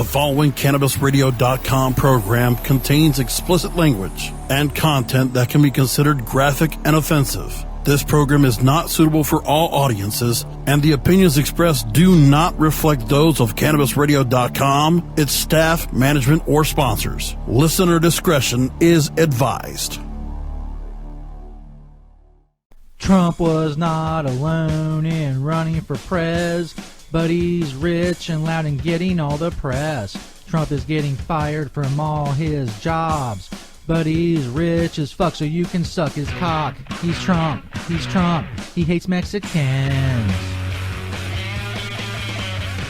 following CannabisRadio.com program contains explicit language and content that can be considered graphic and offensive. This program is not suitable for all audiences, and the opinions expressed do not reflect those of CannabisRadio.com, its staff, management, or sponsors. Listener discretion is advised. Trump was not alone in running for prez, but he's rich and loud and getting all the press. Trump is getting fired from all his jobs, but he's rich as fuck, so you can suck his cock. He's Trump. He's Trump. He hates Mexicans.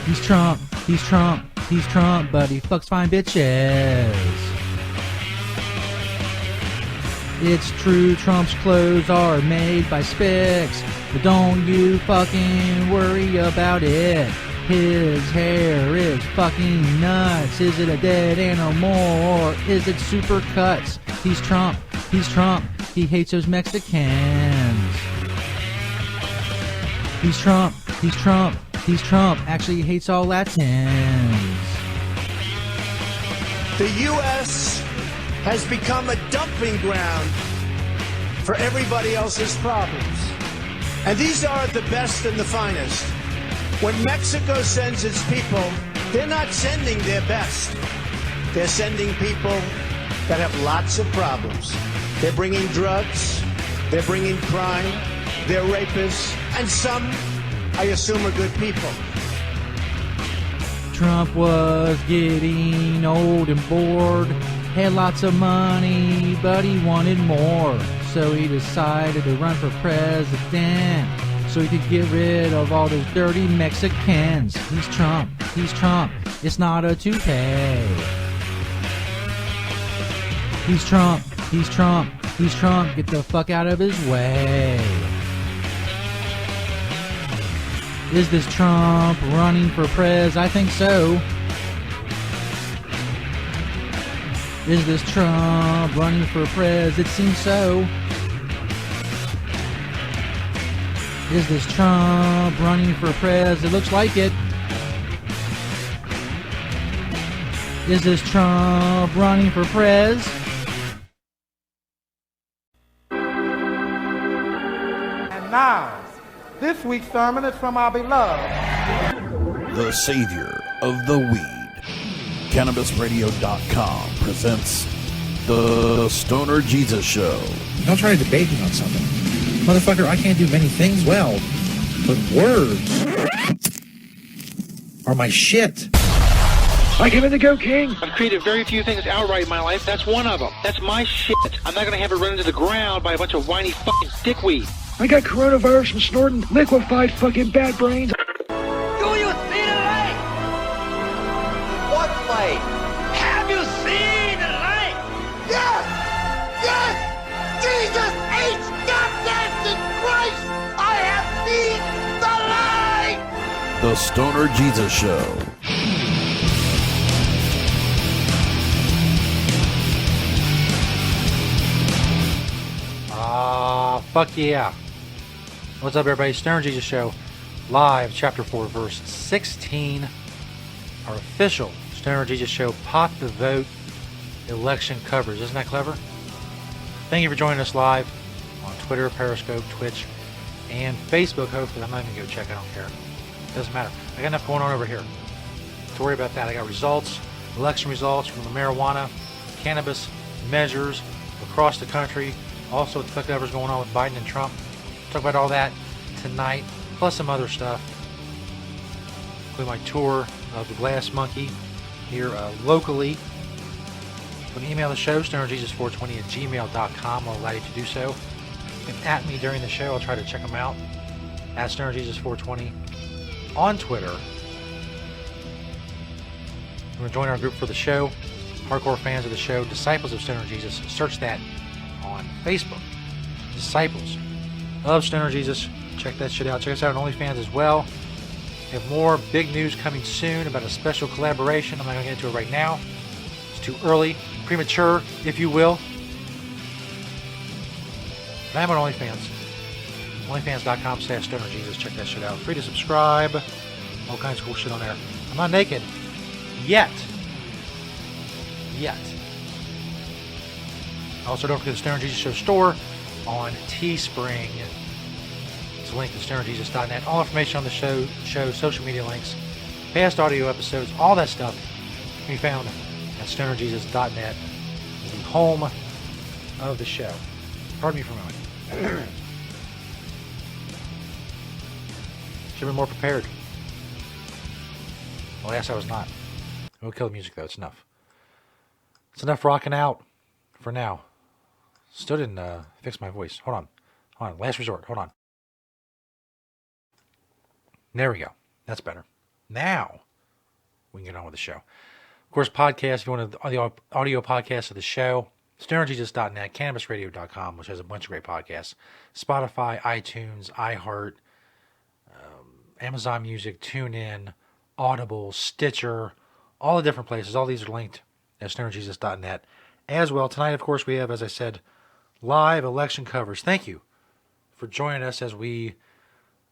He's Trump. He's Trump. He's Trump, but he fucks fine bitches. It's true, Trump's clothes are made by Spix, but don't you fucking worry about it. His hair is fucking nuts. Is it a dead animal or is it super cuts? He's Trump. He's Trump. He hates those Mexicans. He's Trump. He's Trump. He's Trump. Actually, he hates all Latins. The U.S. has become a dumping ground for everybody else's problems. And these are the best and the finest. When Mexico sends its people, they're not sending their best. They're sending people that have lots of problems. They're bringing drugs, they're bringing crime, they're rapists, and some, I assume, are good people. Trump was getting old and bored, had lots of money, but he wanted more. So he decided to run for president, so he could get rid of all those dirty Mexicans. He's Trump. He's Trump. It's not a toupee. He's Trump. He's Trump. He's Trump. Get the fuck out of his way. Is this Trump running for prez? I think so. Is this Trump running for prez? It seems so. Is this Trump running for prez? It looks like it. Is this Trump running for prez? And now, this week's sermon is from our beloved, The Savior of the Weed. CannabisRadio.com presents The Stoner Jesus Show. Don't try to debate me on something. Motherfucker, I can't do many things well, but words are my shit. I give it the go, King. I've created very few things outright in my life. That's one of them. That's my shit. I'm not going to have it run into the ground by a bunch of whiny fucking dickweed. I got coronavirus from snorting liquefied fucking bat brains. Do you see the light? What light? Have you seen the light? Yes! Yes! Jesus H. Goddamn Christ! I have seen the light! The Stoner Jesus Show. Fuck yeah. What's up, everybody? Stoner Jesus Show, live, chapter 4, verse 16. Our official Stoner Jesus Show Pop the Vote election coverage. Isn't that clever? Thank you for joining us live on Twitter, Periscope, Twitch, and Facebook. Hopefully, I'm not even going to go check. I don't care. It doesn't matter. I got enough going on over here to worry about that. I got results, election results from the marijuana, cannabis measures across the country. Also, the fuck whatever's going on with Biden and Trump. Talk about all that tonight, plus some other stuff, including my tour of the Glass Monkey here locally. You can email the show, stonerjesus420@gmail.com. I'll allow you to do so. You can at me during the show. I'll try to check them out. At stonerjesus420 on Twitter. You want to join our group for the show? Hardcore fans of the show, Disciples of Stoner Jesus. Search that on Facebook. Disciples of Stoner Jesus. Check that shit out. Check us out on OnlyFans as well. We have more big news coming soon about a special collaboration. I'm not going to get into it right now. It's too early, premature, if you will. But I'm on OnlyFans. OnlyFans.com/StonerJesus. Check that shit out. Free to subscribe. All kinds of cool shit on there. I'm not naked. Yet. yet. Also, don't forget the Stoner Jesus Show store on Teespring. It's linked to stonerjesus.net. All information on the show, social media links, past audio episodes, all that stuff can be found at stonerjesus.net. It's the home of the show. Pardon me for a moment. Should have been more prepared. Well, yes, I was not. We'll kill the music, though. It's enough. It's enough rocking out for now. Still didn't fix my voice. Hold on. Last resort. Hold on. There we go. That's better. Now we can get on with the show. Of course, podcast, if you want the audio podcast of the show, stonerjesus.net, cannabisradio.com, which has a bunch of great podcasts, Spotify, iTunes, iHeart, Amazon Music, TuneIn, Audible, Stitcher, all the different places. All these are linked at stonerjesus.net. As well, tonight, of course, we have, as I said, live election coverage. Thank you for joining us as we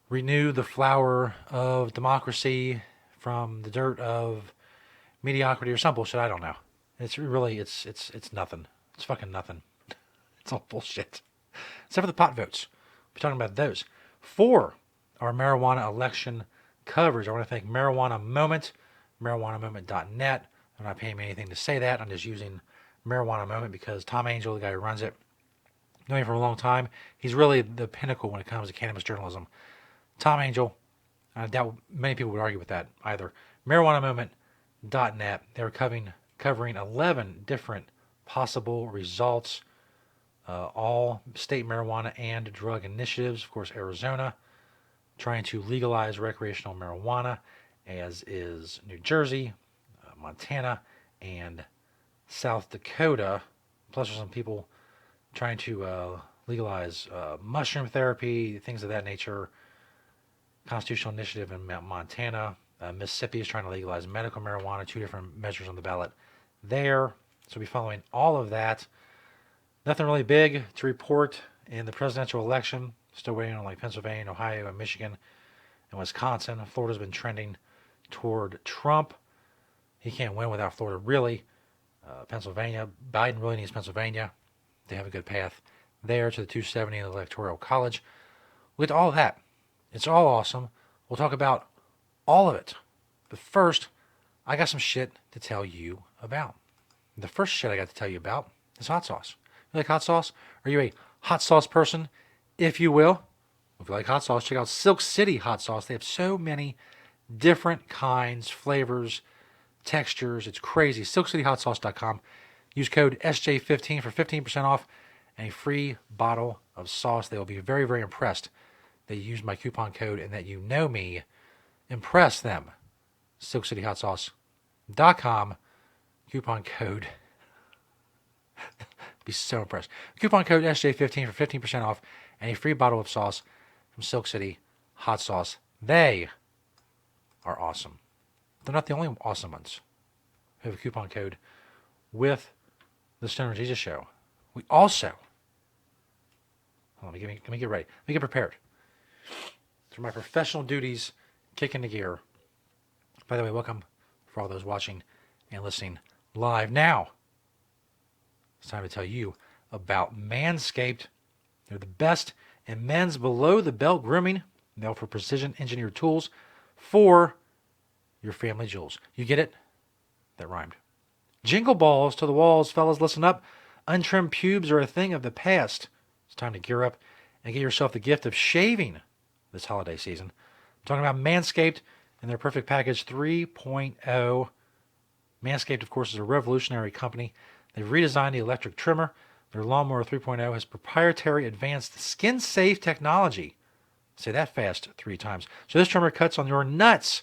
renew the flower of democracy from the dirt of mediocrity or some bullshit. I don't know. It's really, it's nothing. It's fucking nothing. It's all bullshit. Except for the pot votes. We're talking about those. For our marijuana election coverage, I want to thank Marijuana Moment, marijuanamoment.net. I'm not paying me anything to say that. I'm just using Marijuana Moment because Tom Angel, the guy who runs it, known him for a long time. He's really the pinnacle when it comes to cannabis journalism. Tom Angel, I doubt many people would argue with that either. MarijuanaMoment.net. They're covering 11 different possible results, all state marijuana and drug initiatives. Of course, Arizona trying to legalize recreational marijuana, as is New Jersey, Montana, and South Dakota. Plus, there's some people trying to legalize mushroom therapy, things of that nature. Constitutional initiative in Montana. Mississippi is trying to legalize medical marijuana. 2 different measures on the ballot there. So we'll be following all of that. Nothing really big to report in the presidential election. Still waiting on like Pennsylvania, Ohio, and Michigan, and Wisconsin. Florida's been trending toward Trump. He can't win without Florida, really. Pennsylvania, Biden really needs Pennsylvania. They have a good path there to the 270 in the Electoral College. With all that, it's all awesome. We'll talk about all of it. But first, I got some shit to tell you about. The first shit I got to tell you about is hot sauce. You like hot sauce? Are you a hot sauce person, if you will? If you like hot sauce, check out Silk City Hot Sauce. They have so many different kinds, flavors, textures. It's crazy. SilkCityHotSauce.com. Use code SJ15 for 15% off and a free bottle of sauce. They will be very, very impressed that you used my coupon code and that you know me. Impress them. SilkCityHotSauce.com. Coupon code. Be so impressed. Coupon code SJ15 for 15% off and a free bottle of sauce from Silk City Hot Sauce. They are awesome. They're not the only awesome ones. We have a coupon code with the Stoner Jesus Show. We also, let me get ready. Let me get prepared. For my professional duties, kick into gear. By the way, welcome for all those watching and listening live. Now, it's time to tell you about Manscaped. They're the best in men's below-the-belt grooming. They offer precision-engineered tools for your family jewels. You get it? That rhymed. Jingle balls to the walls, fellas. Listen up. Untrimmed pubes are a thing of the past. It's time to gear up and get yourself the gift of shaving this holiday season. I'm talking about Manscaped and their Perfect Package 3.0. Manscaped, of course, is a revolutionary company. They've redesigned the electric trimmer. Their Lawnmower 3.0 has proprietary advanced skin-safe technology. Say that fast 3 times. So this trimmer cuts on your nuts.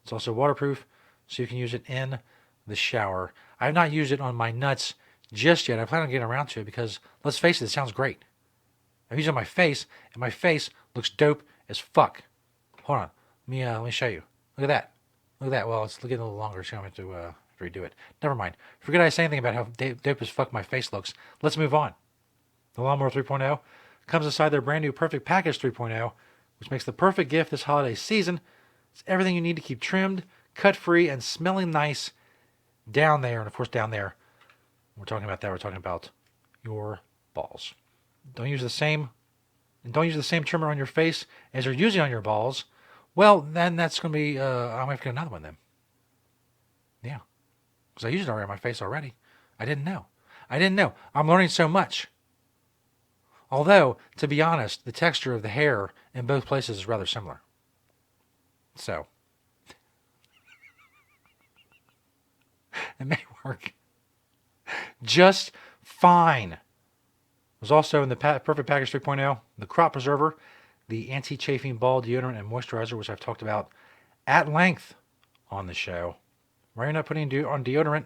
It's also waterproof, so you can use it in the shower. I have not used it on my nuts just yet. I plan on getting around to it because, let's face it, it sounds great. I've used it on my face, and my face looks dope as fuck. Hold on. Let me show you. Look at that. Look at that. Well, it's getting a little longer, so I'm going to have to redo it. Never mind. Forget I say anything about how dope as fuck my face looks. Let's move on. The Lawnmower 3.0 comes inside their brand new Perfect Package 3.0, which makes the perfect gift this holiday season. It's everything you need to keep trimmed, cut free, and smelling nice down there. And of course, down there We're talking about that. We're talking about your balls. Don't use the same trimmer on your face as you're using on your balls. Well, then that's going to be, I'm going to have to get another one then. Yeah. Because I used it already on my face already. I didn't know. I'm learning so much. Although, to be honest, the texture of the hair in both places is rather similar. So, it may work just fine. There's also in the Perfect Package 3.0, the Crop Preserver, the anti-chafing ball deodorant and moisturizer, which I've talked about at length on the show. Why are you not putting on deodorant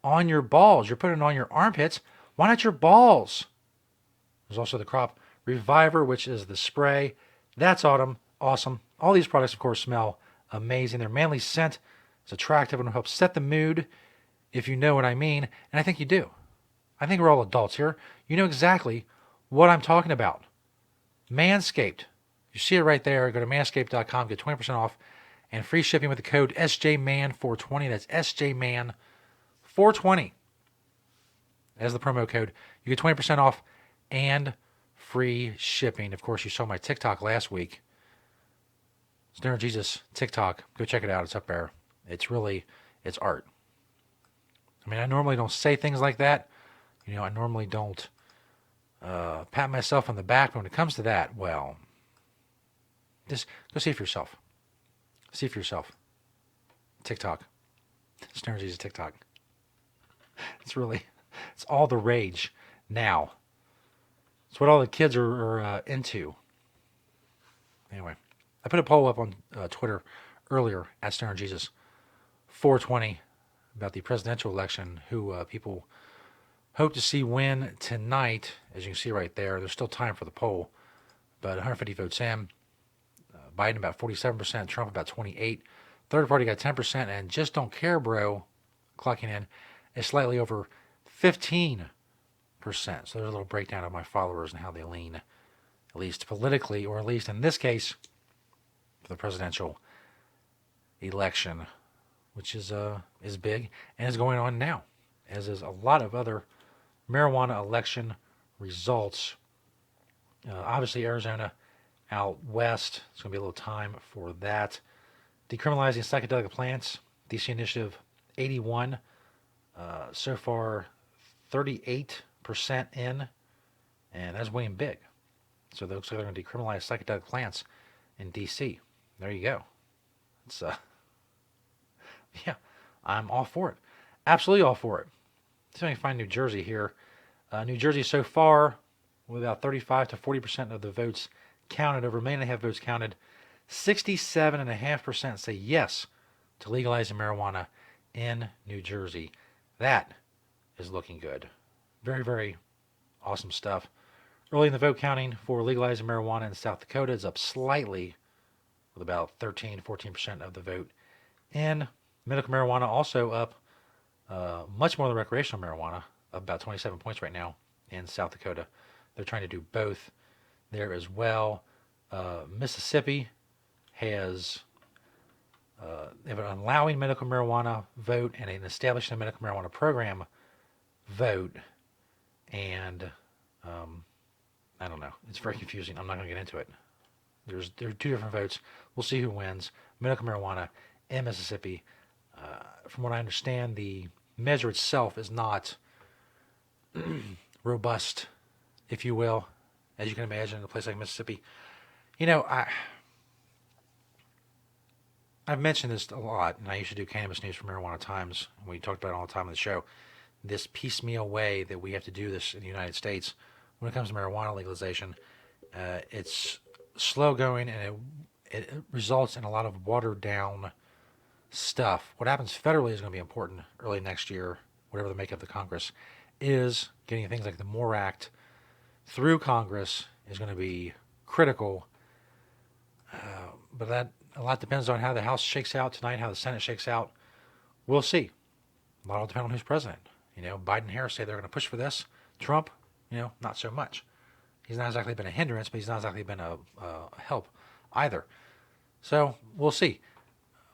on your balls? You're putting it on your armpits. Why not your balls? There's also the Crop Reviver, which is the spray. That's awesome. All these products, of course, smell amazing. Their manly scent is attractive and will help set the mood, if you know what I mean. And I think you do. I think we're all adults here. You know exactly what I'm talking about. Manscaped. You see it right there. Go to manscaped.com, get 20% off and free shipping with the code SJMAN420. That's SJMAN420 as the promo code. You get 20% off and free shipping. Of course, you saw my TikTok last week. Stoner Jesus TikTok. Go check it out. It's up there. It's art. I mean, I normally don't say things like that. You know, I normally don't pat myself on the back. But when it comes to that, well, just go see it for yourself. See it for yourself. TikTok. Stoner Jesus TikTok. It's all the rage now. It's what all the kids are into. Anyway, I put a poll up on Twitter earlier at Stoner Jesus 420 about the presidential election, who people hope to see win tonight. As you can see right there, there's still time for the poll, but 150 votes in. Biden about 47%, Trump about 28%. Third party got 10%, and Just Don't Care Bro, clocking in, is slightly over 15%. So there's a little breakdown of my followers and how they lean, at least politically, or at least in this case, for the presidential election, which is big and is going on now, as is a lot of other marijuana election results. Obviously, Arizona out west. It's going to be a little time for that. Decriminalizing psychedelic plants. DC Initiative 81. So far, 38% in, and that's winning big. So it looks like they're going to decriminalize psychedelic plants in DC. There you go. It's yeah, I'm all for it. Absolutely all for it. Let's see if I can find New Jersey here. New Jersey so far, with about 35 to 40% of the votes counted, over 1.5 million votes counted, 67.5% say yes to legalizing marijuana in New Jersey. That is looking good. Very, very awesome stuff. Early in the vote counting for legalizing marijuana in South Dakota is up slightly, with about 13-14% of the vote in. Medical marijuana also up much more than recreational marijuana, up about 27 points right now in South Dakota. They're trying to do both there as well. Mississippi has they have an allowing medical marijuana vote and an establishing a medical marijuana program vote. And I don't know. It's very confusing. I'm not going to get into it. There are two different votes. We'll see who wins. Medical marijuana in Mississippi. From what I understand, the measure itself is not robust, if you will, as you can imagine in a place like Mississippi. You know, I've mentioned this a lot, and I used to do Cannabis News for Marijuana Times. We talked about it all the time on the show. This piecemeal way that we have to do this in the United States when it comes to marijuana legalization. It's slow going, and it results in a lot of watered down stuff. What happens federally is going to be important early next year, whatever the makeup of the Congress is. Getting things like the MORE Act through Congress is going to be critical. But that a lot depends on how the House shakes out tonight, how the Senate shakes out. We'll see. A lot will depend on who's president. You know, Biden and Harris say they're going to push for this. Trump, you know, not so much. He's not exactly been a hindrance, but he's not exactly been a help either. So we'll see.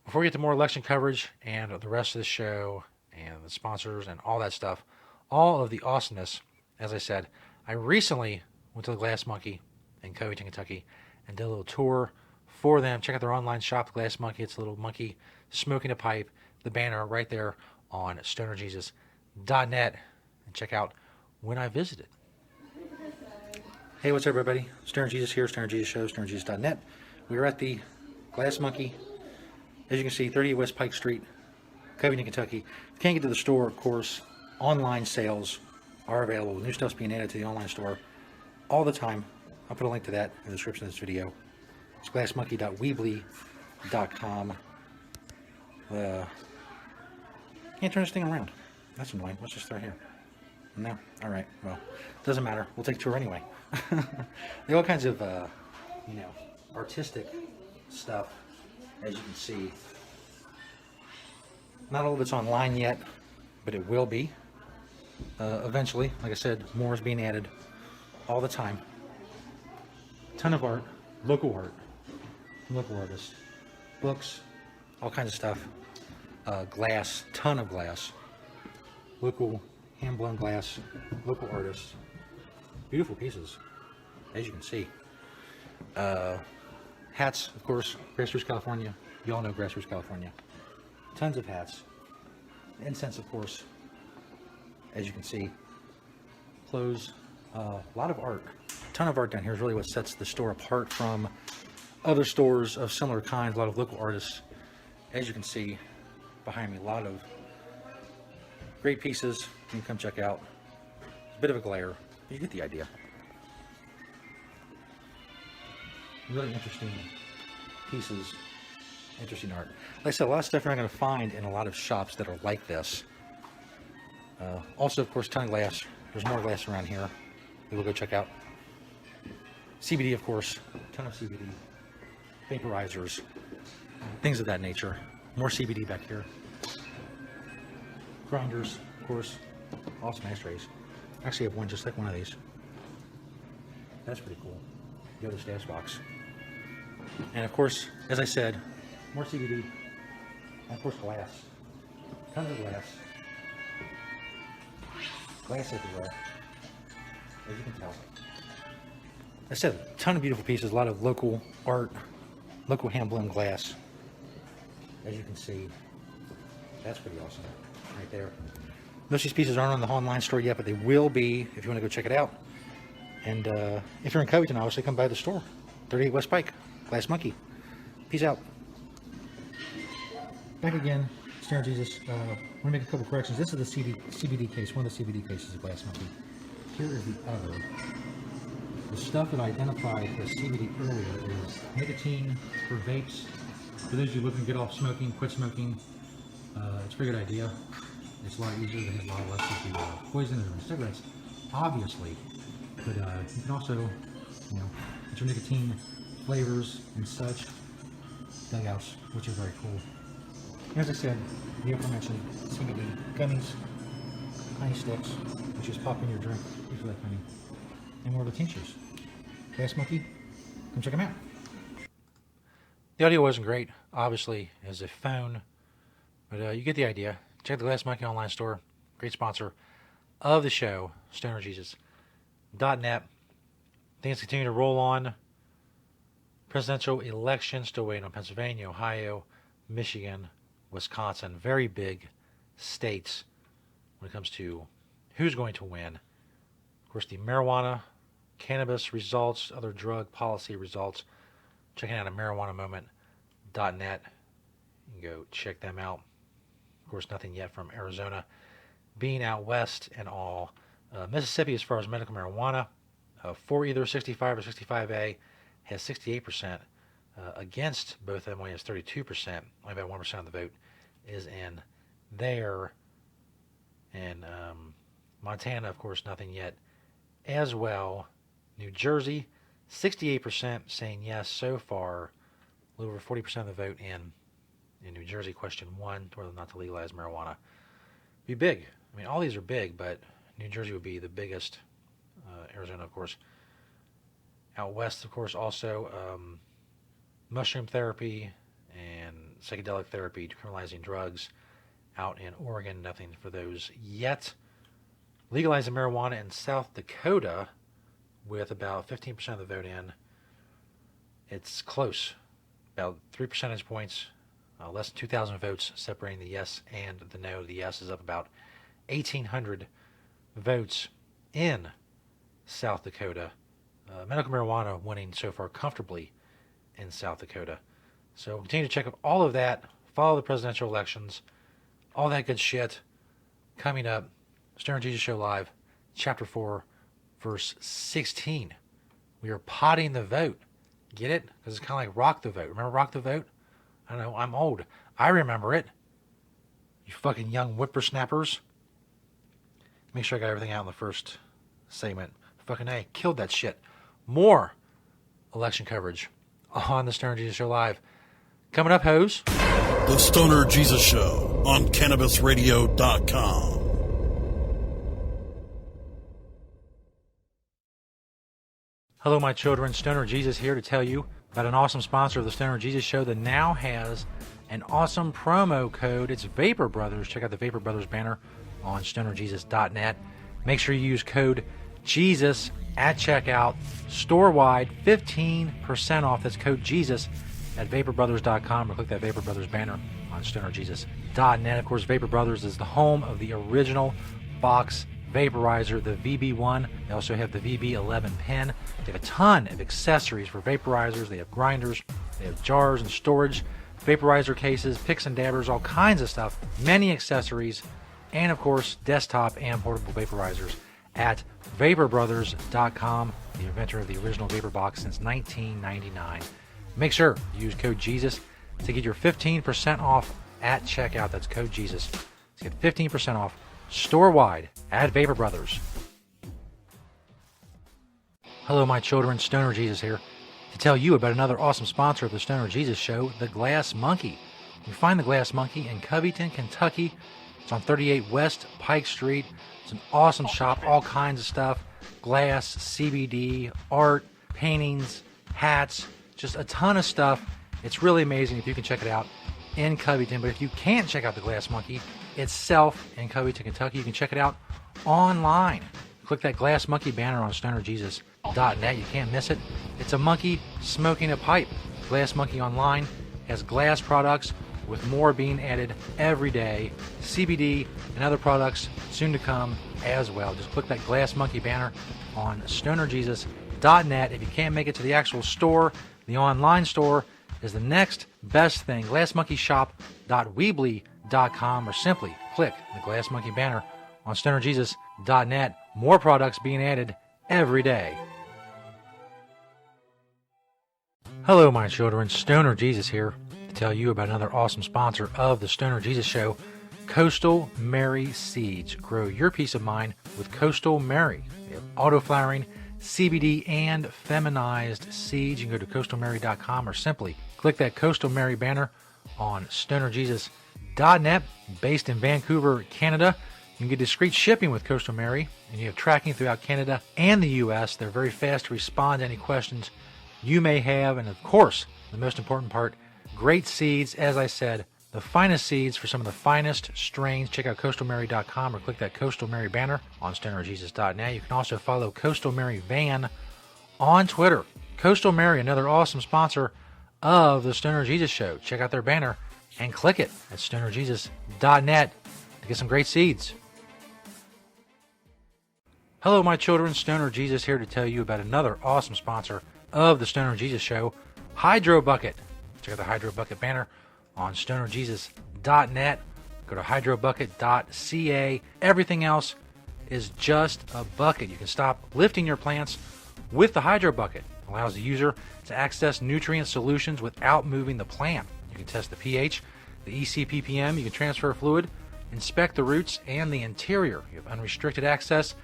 Before we get to more election coverage and the rest of the show and the sponsors and all that stuff, all of the awesomeness. As I said, I recently went to the Glass Monkey in Covington, Kentucky, and did a little tour for them. Check out their online shop, The Glass Monkey. It's a little monkey smoking a pipe. The banner right there on stonerjesus.net. And check out when I visited. Hey, what's up, everybody? Stoner Jesus here, Stoner Jesus Show, stonerjesus.net. We are at the Glass Monkey. As you can see, 38 West Pike Street, Covington, Kentucky. If you can't get to the store, of course, online sales are available. New stuff's being added to the online store all the time. I'll put a link to that in the description of this video. It's glassmonkey.weebly.com. Can't turn this thing around. That's annoying. Let's just start here. No? Alright, well, doesn't matter. We'll take a tour anyway. There are all kinds of, artistic stuff, as you can see. Not all of it's online yet, but it will be. Eventually, like I said, more is being added all the time. Ton of art, local art, from local artists, books, all kinds of stuff. Glass, ton of glass, local hand-blown glass, local artists, beautiful pieces, as you can see. Hats, of course, Grassroots, California. You all know Grassroots, California. Tons of hats. Incense, of course, as you can see. Clothes, a lot of art. A ton of art down here is really what sets the store apart from other stores of similar kinds. A lot of local artists, as you can see behind me. A lot of great pieces you can come check out. It's a bit of a glare, but you get the idea. Really interesting pieces, interesting art. Like I said, a lot of stuff you're not going to find in a lot of shops that are like this. Also, of course, ton of glass. There's more glass around here. We will go check out. CBD, of course, ton of CBD. Vaporizers, things of that nature. More CBD back here. Grinders, of course. Awesome ashtrays. I actually have one just like one of these. That's pretty cool. Go to the stash box. And of course, as I said, more CBD. And of course, glass. Tons of glass. Glass everywhere, as you can tell. I said, a ton of beautiful pieces, a lot of local art, local hand-blown glass. As you can see, that's pretty awesome, right there. Most of these pieces aren't on the online store yet, but they will be if you want to go check it out. And if you're in Covington, obviously come by the store, 38 West Pike, Glass Monkey. Peace out. Back again. Stoner Jesus, I'm going to make a couple corrections. This is the CBD case, one of the CBD cases of Glass Monkey. Here is the other. The stuff that I identified as CBD earlier is nicotine for vapes. For those of you looking to get off smoking, quit smoking, it's a pretty good idea. It's a lot easier, it has a lot less of the poison in cigarettes, obviously. But you can also, get your nicotine flavors and such dugouts, which is very cool. As I said, the aforementioned CBD gummies, honey sticks, which just pop in your drink if you like honey, and more of the tinctures. Glass Monkey, come check them out. The audio wasn't great, obviously, as a phone, but you get the idea. Check the Glass Monkey online store, great sponsor of the show, stonerjesus.net. Things continue to roll on. Presidential election, still waiting on Pennsylvania, Ohio, Michigan, Wisconsin, very big states when it comes to who's going to win. Of course, the marijuana, cannabis results, other drug policy results. Checking out at marijuanamoment.net. You can go check them out. Of course, nothing yet from Arizona being out west and all. Mississippi, as far as medical marijuana, for either 65 or 65A, has 68%. Against both of them, only has 32%. Only about 1% of the vote is in there. And Montana, of course, nothing yet as well. New Jersey, 68% saying yes so far. A little over 40% of the vote in New Jersey. Question 1, whether or not to legalize marijuana. Be big. I mean, all these are big, but New Jersey would be the biggest. Arizona, of course. Out west, of course, also mushroom therapy and psychedelic therapy, decriminalizing drugs. Out in Oregon, nothing for those yet. legalizing marijuana in South Dakota with about 15% of the vote in. It's close, about 3 percentage points, less than 2,000 votes separating the yes and the no. The yes is up about 1,800 votes in South Dakota. Medical marijuana winning so far comfortably in South Dakota. So continue to check out all of that. Follow the presidential elections. All that good shit coming up. Stoner Jesus Show Live, Chapter 4, Verse 16. We are potting the vote. Get it? Because it's kind of like Rock the Vote. Remember Rock the Vote? I don't know. I'm old. I remember it. You fucking young whippersnappers. Make sure I got everything out in the first segment. Fucking A. Killed that shit. More election coverage on the Stoner Jesus Show Live. Coming up, hoes. The Stoner Jesus Show on CannabisRadio.com. Hello, my children. Stoner Jesus here to tell you about an awesome sponsor of the Stoner Jesus Show that now has an awesome promo code. It's Vapor Brothers. Check out the Vapor Brothers banner on stonerjesus.net. Make sure you use code Jesus at checkout. Store-wide, 15% off. That's code Jesus at vaporbrothers.com, or click that Vapor Brothers banner on stonerjesus.net. Of course, Vapor Brothers is the home of the original box vaporizer, the VB1. They also have the VB11 pen. They have a ton of accessories for vaporizers. They have grinders, they have jars and storage, vaporizer cases, picks and dabbers, all kinds of stuff, many accessories, and of course, desktop and portable vaporizers at vaporbrothers.com, the inventor of the original Vapor Box since 1999. Make sure you use code Jesus to get your 15% off at checkout. That's code Jesus to get 15% off store-wide at Vapor Brothers. Hello, my children. Stoner Jesus here to tell you about another awesome sponsor of the Stoner Jesus Show, the Glass Monkey. You find the Glass Monkey in Covington, Kentucky. It's on 38 West Pike Street. It's an awesome shop, all kinds of stuff. Glass, CBD, art, paintings, hats, just a ton of stuff. It's really amazing if you can check it out in Covington. But if you can't check out the Glass Monkey itself in Covington, Kentucky, you can check it out online. Click that Glass Monkey banner on stonerjesus.net. You can't miss it. It's a monkey smoking a pipe. Glass Monkey online has glass products with more being added every day. CBD and other products soon to come as well. Just click that Glass Monkey banner on stonerjesus.net. If you can't make it to the actual store, the online store is the next best thing. glassmonkeyshop.weebly.com, or simply click the Glass Monkey banner on stonerjesus.net. More products being added every day. Hello, my children. Stoner Jesus here to tell you about another awesome sponsor of the Stoner Jesus Show, Coastal Mary Seeds. Grow your peace of mind with Coastal Mary. They have auto-flowering, CBD, and feminized seeds. You can go to coastalmary.com or simply click that Coastal Mary banner on stonerjesus.net. Based in Vancouver, Canada. You can get discreet shipping with Coastal Mary, and you have tracking throughout Canada and the U.S. They're very fast to respond to any questions you may have. And of course, the most important part, great seeds. As I said, the finest seeds for some of the finest strains. Check out coastalmary.com or click that Coastal Mary banner on stonerjesus.net. You can also follow Coastal Mary Van on Twitter. Coastal Mary, another awesome sponsor of the Stoner Jesus Show. Check out their banner and click it at stonerjesus.net to get some great seeds. Hello, my children. Stoner Jesus here to tell you about another awesome sponsor of the Stoner Jesus Show, Hydro Bucket. Check out the Hydro Bucket banner on stonerjesus.net. Go to hydrobucket.ca. Everything else is just a bucket. You can stop lifting your plants with the Hydro Bucket. It allows the user to access nutrient solutions without moving the plant. You can test the pH, the EC ppm. You can transfer fluid, inspect the roots and the interior. You have unrestricted access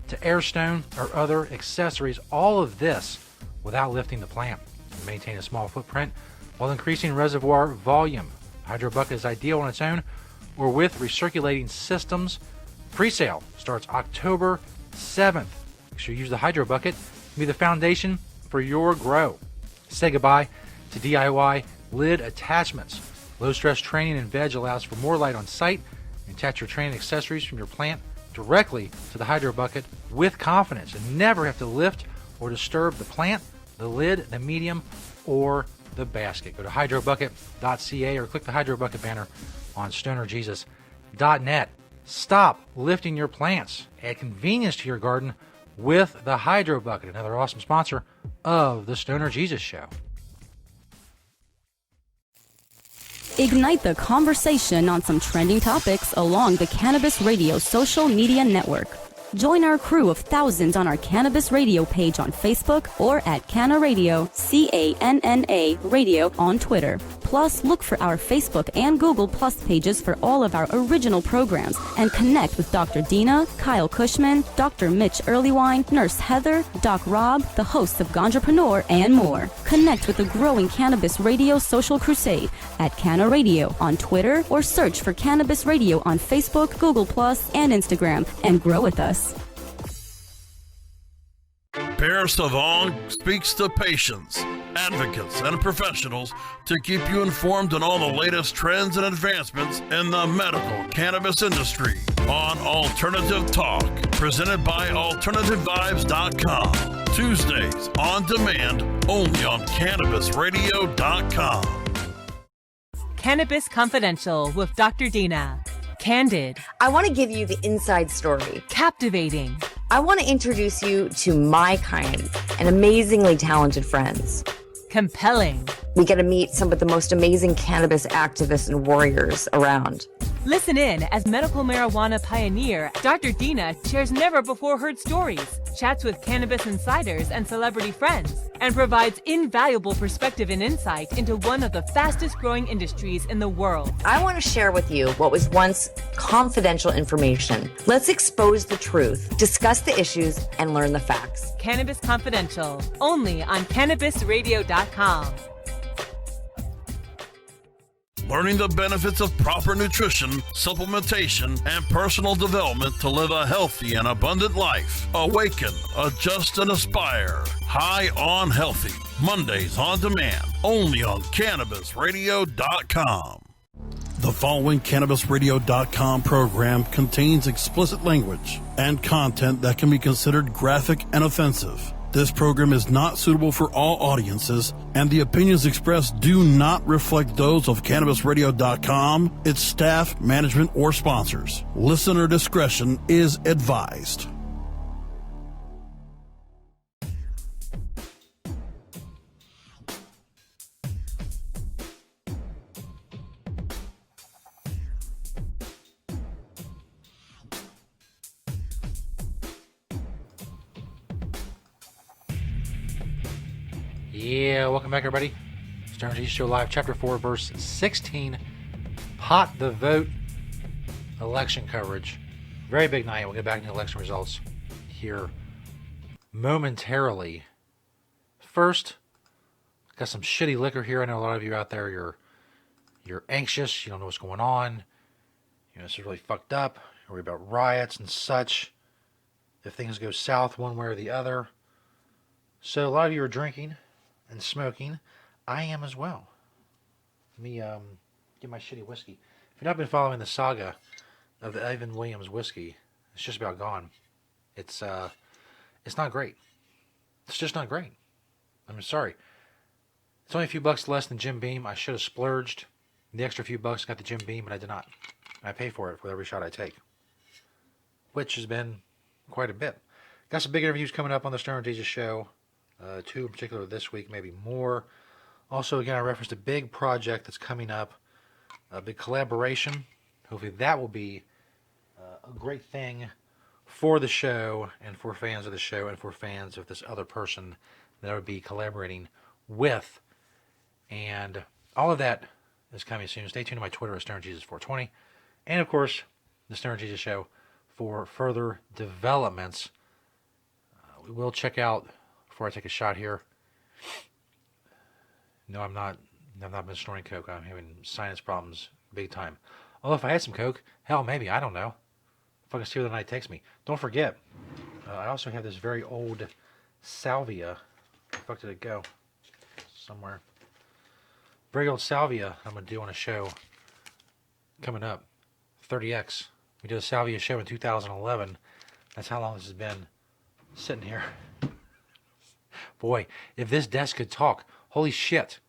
to airstone or other accessories. All of this without lifting the plant. You maintain a small footprint while increasing reservoir volume. Hydro Bucket is ideal on its own or with recirculating systems. Pre-sale starts October 7th. Make sure you use the Hydro Bucket to be the foundation for your grow. Say goodbye to DIY lid attachments. Low stress training and veg allows for more light on site. Attach your training accessories from your plant directly to the Hydro Bucket with confidence and never have to lift or disturb the plant, the lid, the medium, or the basket. Go to hydrobucket.ca or click the Hydro Bucket banner on stonerjesus.net. Stop lifting your plants. Add convenience to your garden with the Hydro Bucket, another awesome sponsor of the Stoner Jesus Show. Ignite the conversation on some trending topics along the Cannabis Radio social media network. Join our crew of thousands on our Cannabis Radio page on Facebook or at Canna Radio, CANNA Radio on Twitter. Plus, look for our Facebook and Google Plus pages for all of our original programs and connect with Dr. Dina, Kyle Cushman, Dr. Mitch Earlywine, Nurse Heather, Doc Rob, the hosts of Ganjapreneur, and more. Connect with the growing Cannabis Radio social crusade at Canna Radio on Twitter or search for Cannabis Radio on Facebook, Google Plus, and Instagram and grow with us. Per Savong speaks to patients, advocates, and professionals to keep you informed on all the latest trends and advancements in the medical cannabis industry on Alternative Talk, presented by AlternativeVibes.com. Tuesdays on demand only on CannabisRadio.com. Cannabis Confidential with Dr. Dina. Candid. I want to give you the inside story. Captivating. I want to introduce you to my kind and amazingly talented friends. Compelling. We get to meet some of the most amazing cannabis activists and warriors around. Listen in as medical marijuana pioneer Dr. Dina shares never-before-heard stories, chats with cannabis insiders and celebrity friends, and provides invaluable perspective and insight into one of the fastest-growing industries in the world. I want to share with you what was once confidential information. Let's expose the truth, discuss the issues, and learn the facts. Cannabis Confidential, only on CannabisRadio.com. Learning the benefits of proper nutrition, supplementation, and personal development to live a healthy and abundant life. Awaken, adjust, and aspire. High on Healthy. Mondays on demand. Only on CannabisRadio.com. The following CannabisRadio.com program contains explicit language and content that can be considered graphic and offensive. This program is not suitable for all audiences, and the opinions expressed do not reflect those of CannabisRadio.com, its staff, management, or sponsors. Listener discretion is advised. Yeah, welcome back, everybody. Stoner Jesus Show Live, Chapter 4, Verse 16. Pot the vote election coverage. Very big night. We'll get back into election results here momentarily. First, got some shitty liquor here. I know a lot of you out there, you're anxious. You don't know what's going on. You know, this is really fucked up. You're worried about riots and such. If things go south one way or the other. So a lot of you are drinking and smoking. I am as well. Let me get my shitty whiskey. If you've not been following the saga of the Evan Williams whiskey, it's just about gone. It's not great. It's just not great. I'm sorry. It's only a few bucks less than Jim Beam. I should have splurged the extra few bucks, got the Jim Beam, but I did not. I pay for it with every shot I take, which has been quite a bit. Got some big interviews coming up on the Stoner Jesus Show. 2 in particular this week, maybe more. Also, again, I referenced a big project that's coming up, a big collaboration. Hopefully that will be a great thing for the show and for fans of the show and for fans of this other person that I would be collaborating with. And all of that is coming soon. Stay tuned to my Twitter at StonerJesus420. And, of course, the Stoner Jesus Show for further developments. We will check out, before I take a shot here. No, I've not been snorting coke. I'm having sinus problems big time. Although if I had some coke, hell, maybe, I don't know. Fucking see where the night takes me. Don't forget, I also have this very old salvia. Where the fuck did it go? Somewhere. Very old salvia I'm going to do on a show coming up. 30X. We did a Salvia show in 2011. That's how long this has been sitting here. Boy, if this desk could talk, holy shit.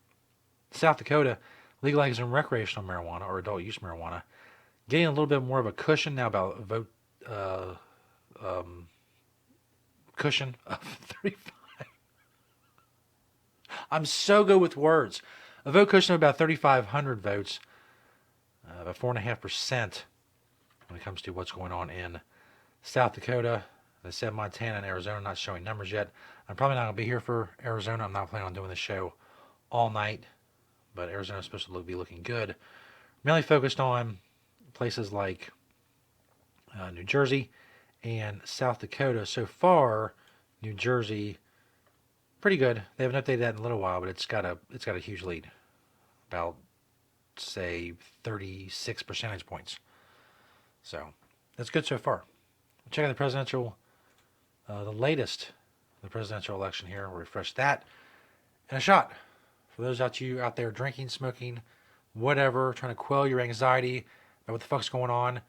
South Dakota legalizing recreational marijuana or adult use marijuana, getting a little bit more of a cushion now about vote cushion of 35. I'm so good with words. A vote cushion of about 3,500 votes, about 4.5% when it comes to what's going on in South Dakota. They said Montana and Arizona not showing numbers yet. I'm probably not going to be here for Arizona. I'm not planning on doing the show all night, but Arizona's supposed to be looking good. Mainly focused on places like New Jersey and South Dakota. So far, New Jersey, pretty good. They haven't updated that in a little while, but it's got a huge lead, about say 36 percentage points. So that's good so far. Check out the presidential, the presidential election here. We'll refresh that, and a shot for those out there drinking, smoking, whatever, trying to quell your anxiety about what the fuck's going on.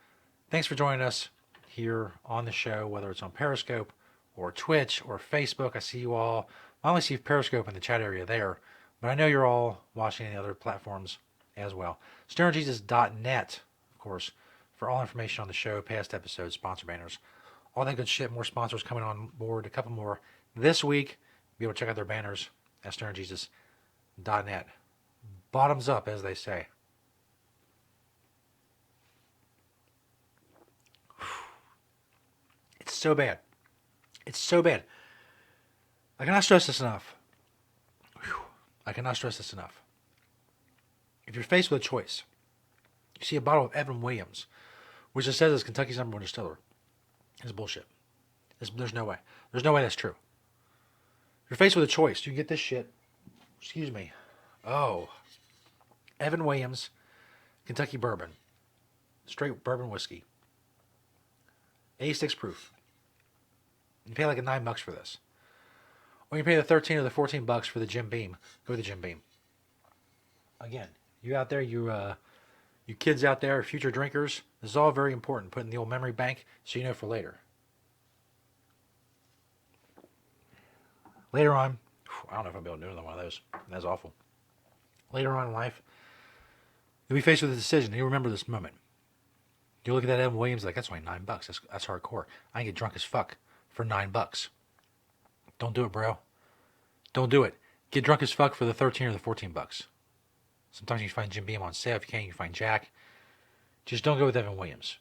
Thanks for joining us here on the show, whether it's on Periscope or Twitch or Facebook. I see you all. I only see Periscope in the chat area there, but I know you're all watching the other platforms as well. StonerJesus.net, of course, for all information on the show, past episodes, sponsor banners, all that good shit. More sponsors coming on board, a couple more this week. Be able to check out their banners at StonerJesus.net. Bottoms up, as they say. It's so bad. It's so bad. I cannot stress this enough. I cannot stress this enough. If you're faced with a choice, you see a bottle of Evan Williams, which it says is Kentucky's #1 distiller. It's bullshit. There's no way. There's no way that's true. If you're faced with a choice, you can get this shit. Excuse me. Oh. Evan Williams, Kentucky bourbon. Straight bourbon whiskey. 86 proof. You pay like $9 for this. Or you pay the 13 or the $14 for the Jim Beam. Go to the Jim Beam. Again, you out there, you kids out there, future drinkers, this is all very important. Put in the old memory bank so you know for later. Later on, I don't know if I'll be able to do another one of those. That's awful. Later on in life, you'll be faced with a decision. You remember this moment. You look at that Evan Williams like, that's only $9. That's hardcore. I can get drunk as fuck for $9. Don't do it, bro. Don't do it. Get drunk as fuck for the 13 or the $14. Sometimes you find Jim Beam on sale. If you can't, you find Jack. Just don't go with Evan Williams.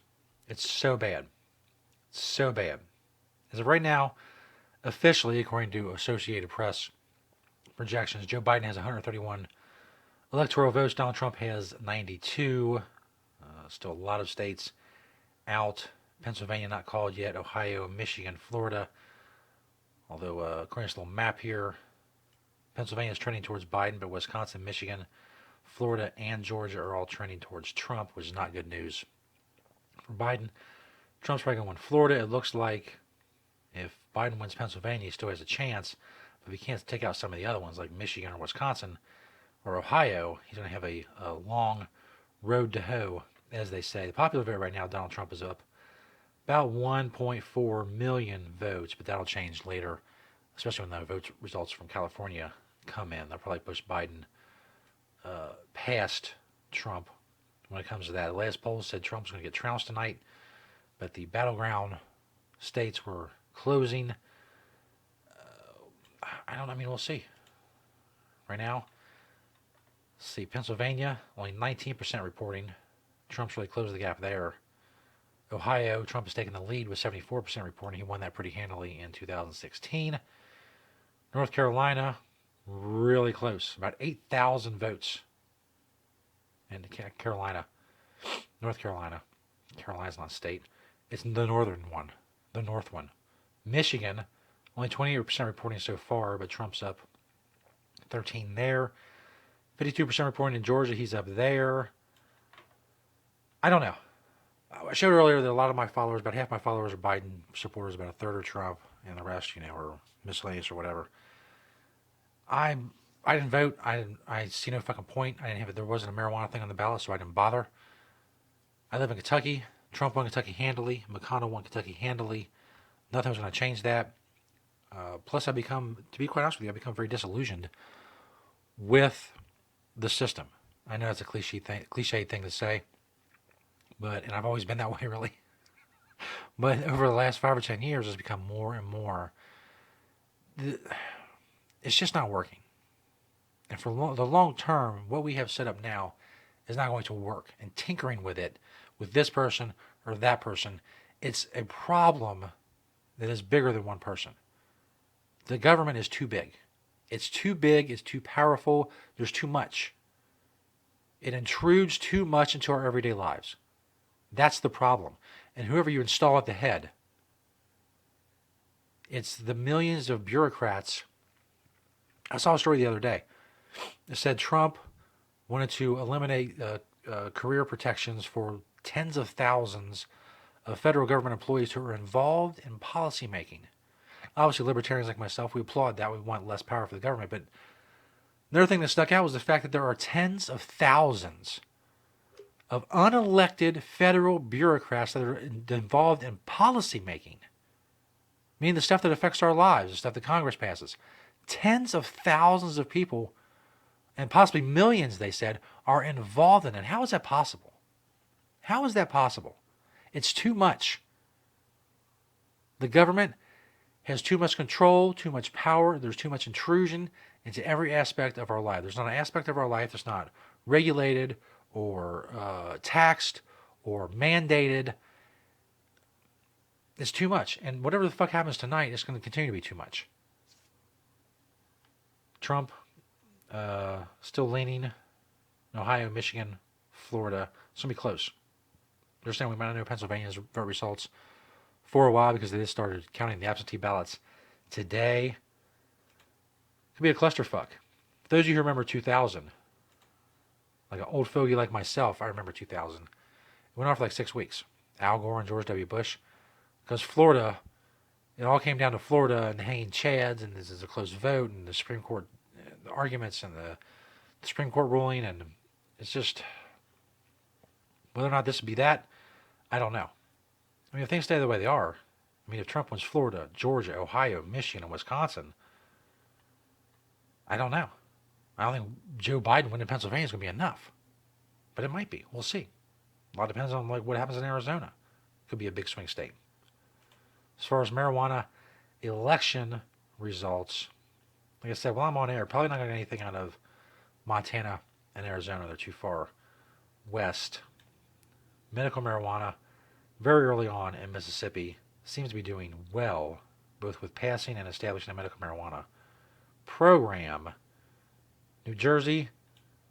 It's so bad. It's so bad. As of right now, officially, according to Associated Press projections, Joe Biden has 131 electoral votes. Donald Trump has 92. Still a lot of states out. Pennsylvania not called yet. Ohio, Michigan, Florida. Although, according to this little map here, Pennsylvania is trending towards Biden, but Wisconsin, Michigan, Florida, and Georgia are all trending towards Trump, which is not good news for Biden. Trump's probably going to win Florida. It looks like if Biden wins Pennsylvania, he still has a chance. But if he can't take out some of the other ones, like Michigan or Wisconsin or Ohio, he's going to have a long road to hoe, as they say. The popular vote right now, Donald Trump is up about 1.4 million votes, but that'll change later, especially when the vote results from California come in. They'll probably push Biden past Trump when it comes to that. The last poll said Trump's going to get trounced tonight, but the battleground states were closing. We'll see. Right now, let's see, Pennsylvania, only 19% reporting. Trump's really closed the gap there. Ohio, Trump has taken the lead with 74% reporting. He won that pretty handily in 2016. North Carolina, really close. About 8,000 votes in Carolina. North Carolina. Carolina's not a state. It's the northern one. The north one. Michigan, only 28% reporting so far, but Trump's up 13 there. 52% reporting in Georgia. He's up there. I don't know. I showed earlier that a lot of my followers, about half my followers are Biden supporters, about a third are Trump, and the rest, are miscellaneous or whatever. I didn't vote. I see no fucking point. I didn't have it. There wasn't a marijuana thing on the ballot, so I didn't bother. I live in Kentucky. Trump won Kentucky handily. McConnell won Kentucky handily. Nothing was going to change that. Plus, to be quite honest with you, I become very disillusioned with the system. I know it's a cliche thing to say, and I've always been that way, really. But over the last 5 or 10 years, it's become more and more. It's just not working. And for the long term, what we have set up now is not going to work. And tinkering with it, with this person or that person, it's a problem that is bigger than one person. The government is too big. It's too big, it's too powerful, there's too much. It intrudes too much into our everyday lives. That's the problem. And whoever you install at the head, it's the millions of bureaucrats. I saw a story the other day. It said Trump wanted to eliminate career protections for tens of thousands of federal government employees who are involved in policy making. Obviously, libertarians like myself, we applaud that. We want less power for the government. But another thing that stuck out was the fact that there are tens of thousands of unelected federal bureaucrats that are involved in policy making. Meaning the stuff that affects our lives, the stuff that Congress passes. Tens of thousands of people, and possibly millions, they said, are involved in it. How is that possible? How is that possible? It's too much. The government has too much control, too much power. There's too much intrusion into every aspect of our life. There's not an aspect of our life that's not regulated or taxed or mandated. It's too much. And whatever the fuck happens tonight, it's going to continue to be too much. Trump still leaning in Ohio, Michigan, Florida. It's going to be close. They're saying we might not know Pennsylvania's vote results for a while because they just started counting the absentee ballots today. It could be a clusterfuck. For those of you who remember 2000, like an old fogey like myself, I remember 2000. It went on for like 6 weeks. Al Gore and George W. Bush. Because Florida, it all came down to Florida and hanging chads, and this is a close vote, and the Supreme Court, the arguments, and the Supreme Court ruling, and it's just, whether or not this would be that, I don't know. I mean, if things stay the way they are, I mean, if Trump wins Florida, Georgia, Ohio, Michigan, and Wisconsin, I don't know. I don't think Joe Biden winning Pennsylvania is going to be enough. But it might be. We'll see. A lot depends on what happens in Arizona. Could be a big swing state. As far as marijuana election results, like I said, while I'm on air, probably not going to get anything out of Montana and Arizona. They're too far west. Medical marijuana, very early on in Mississippi, seems to be doing well, both with passing and establishing a medical marijuana program. New Jersey,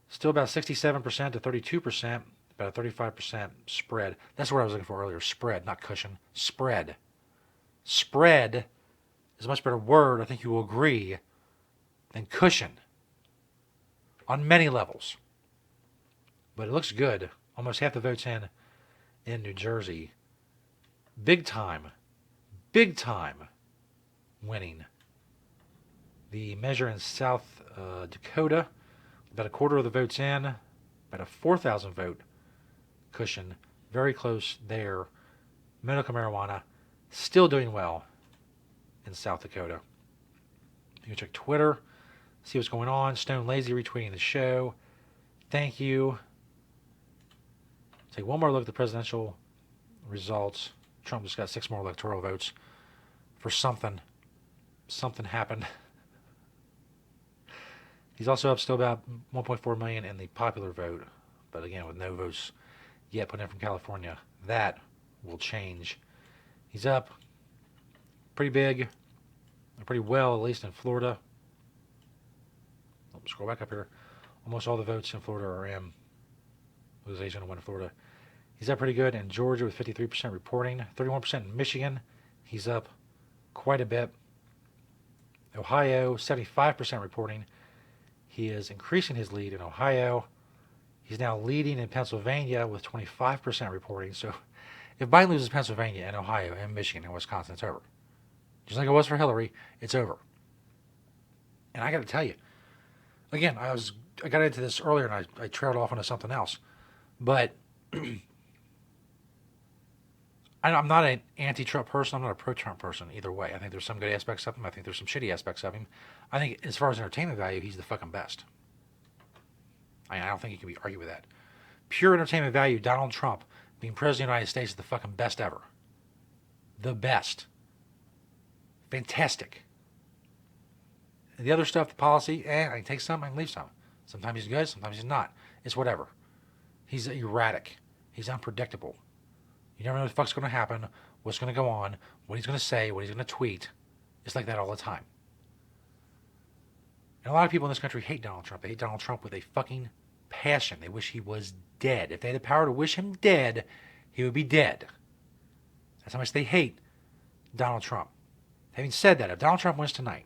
still about 67% to 32%, about a 35% spread. That's what I was looking for earlier. Spread, not cushion. Spread. Spread is a much better word, I think you will agree, than cushion on many levels. But it looks good. Almost half the votes in New Jersey. Big time winning. The measure in South Dakota, about a quarter of the votes in, about a 4,000 vote cushion, very close there. Medical marijuana still doing well in South Dakota. You can check Twitter, see what's going on. Stone Lazy retweeting the show. Thank you. Take one more look at the presidential results. Trump just got 6 more electoral votes for something. Something happened. He's also up still about 1.4 million in the popular vote, but again, with no votes yet put in from California. That will change. He's up pretty big, pretty well, at least in Florida. Scroll back up here. Almost all the votes in Florida are in. Who's going to win in Florida? He's up pretty good in Georgia with 53% reporting. 31% in Michigan. He's up quite a bit. Ohio, 75% reporting. He is increasing his lead in Ohio. He's now leading in Pennsylvania with 25% reporting. So if Biden loses Pennsylvania and Ohio and Michigan and Wisconsin, it's over. Just like it was for Hillary, it's over. And I got to tell you, again, I got into this earlier and I trailed off into something else. But I'm not an anti-Trump person. I'm not a pro-Trump person either way. I think there's some good aspects of him. I think there's some shitty aspects of him. I think as far as entertainment value, he's the fucking best. I don't think you can be argued with that. Pure entertainment value, Donald Trump being president of the United States is the fucking best ever. The best. Fantastic. And the other stuff, the policy, I can take some, I can leave some. Sometimes he's good, sometimes he's not. It's whatever. He's erratic. He's unpredictable. You never know what the fuck's going to happen, what's going to go on, what he's going to say, what he's going to tweet. It's like that all the time. And a lot of people in this country hate Donald Trump. They hate Donald Trump with a fucking passion. They wish he was dead. If they had the power to wish him dead, he would be dead. That's how much they hate Donald Trump. Having said that, if Donald Trump wins tonight,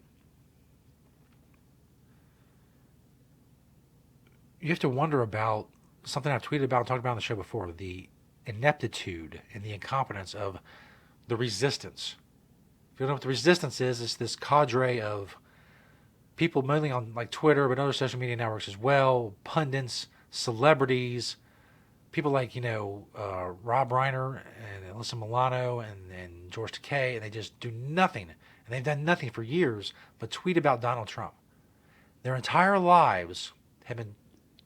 you have to wonder about something I've tweeted about and talked about on the show before, the ineptitude and the incompetence of the resistance. If you don't know what the resistance is, it's this cadre of people mainly on like Twitter, but other social media networks as well, pundits, celebrities, people like, Rob Reiner and Alyssa Milano and George Takei, and they just do nothing. And they've done nothing for years but tweet about Donald Trump. Their entire lives have been